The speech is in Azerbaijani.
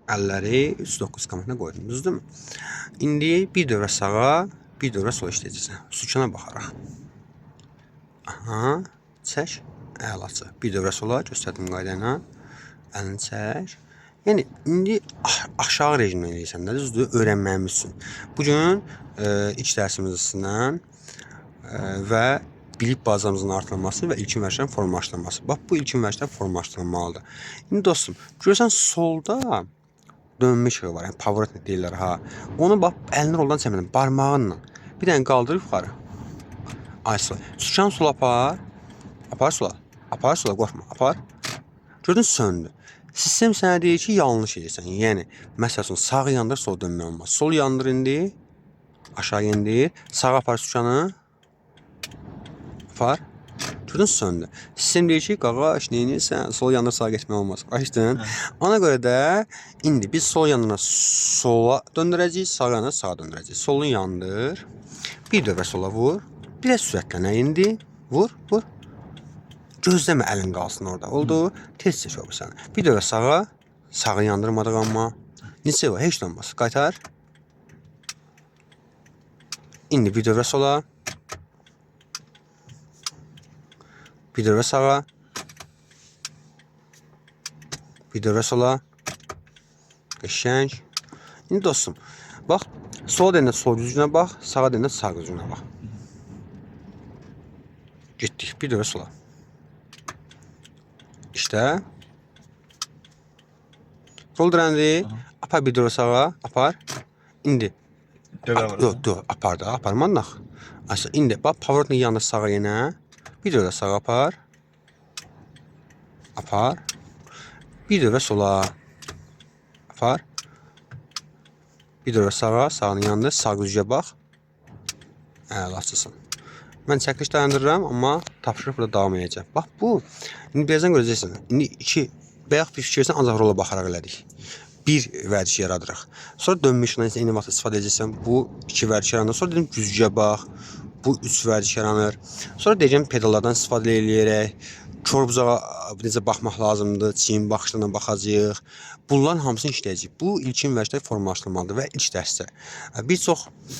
əlləri 309 qametə qoydum, düzdürmü? İndi bir dövrə sağa, bir dövrə sola işləyəcəksən. Sükana baxaraq. Aha, çək, əlaçı. Bir dövrə sola göstərdim qayda ilə. Əlini çək. Yəni, indi aşağı rejimlə eləyirsən də, düzdür, öyrənməyimiz üçün. Bugün ilk dərsimizdən və bilik bazamızın artırılması və ilkin vərdişlərin formalaşdırılması. Bax, bu ilkin vərdişlər formalaşdırılmalıdır. İndi dostum, görürsən solda dönmə işığı var, yəni pоворot deyirlər ha. Onu bax, əlini roldan çəkmədən, barmağınla bir dənə qaldırıb yuxarı. Ay sola. Sükan sola apar. Apar sola. Apar sola, qorxma. Apar. Gördün, söndü. Sistem sənə deyir ki, yanlış edirsən. Yəni, məsələn, sağ yandır, sol dönmək olmaz. Sol yandır indi, aşağı indir. Sağ apar sükanı. Apar. Gördün, söndü. Sistem deyir ki, qaqaş, neyinirsən? Sol yandır, sağa getmək olmaz. Açdın. Ona görə də indi biz sol yanına sola döndürəcəyik, sağ yanına sağa döndürəcəyik. Solun yandır. Bir dövrə sola vur. Biraz sürətlənə indi. Vur, vur. Gözləmə əlin qalsın orada. Oldu. Tez çək o səni. Bir dövrə sağa. Sağı yandırmadıq amma. Neçə var? Heç olmaz. Qaytar. İndi bir dövrə sola. Bir dövrə sağa. Bir dövrə sola. Qəşəng. İndi dostum, bax, sola deyəndə sol güzgünə bax, sağa deyəndə sağ güzgünə bax. Getdik, bir dövrə sola. İşte. Sol dirəndi. Apar bir dövrə sağa. Apar. İndi. Yox, apar da. Aparmadıq. İndi, bax, pоворotun yanında sağa yenə. Bir dövrə sağa apar. Apar. Bir dövrə sola. Apar. Bir dövrə sağa. Sağının yanında sağ güzgüyə bax. Əlaçısın. Mən çəkiliş dayandırıram, amma tapşırıq burada davam edəcək. Bax, bu, indi birazdan görəcəksən. İndi iki, bayaq bir fikirsən, ancaq rola baxaraq elədik. Bir vərdiş yaradırıq. Sonra dönmə işindən eyni vaxt istifadə edəcəksən. Bu iki vərdiş yaranır. Sonra dedim güzgüyə bax. Bu üç vərdiş yaranır. Sonra deyəcəm pedallardan istifadə eləyərək. Kör bucağa necə baxmaq lazımdır. Çiyin baxışlarına baxacağıq. Bunların hamısını işləyəcəyik. Bu ilkin vərdişlər formalaşdırılmalıdır və ilk dərsdə. Bir çox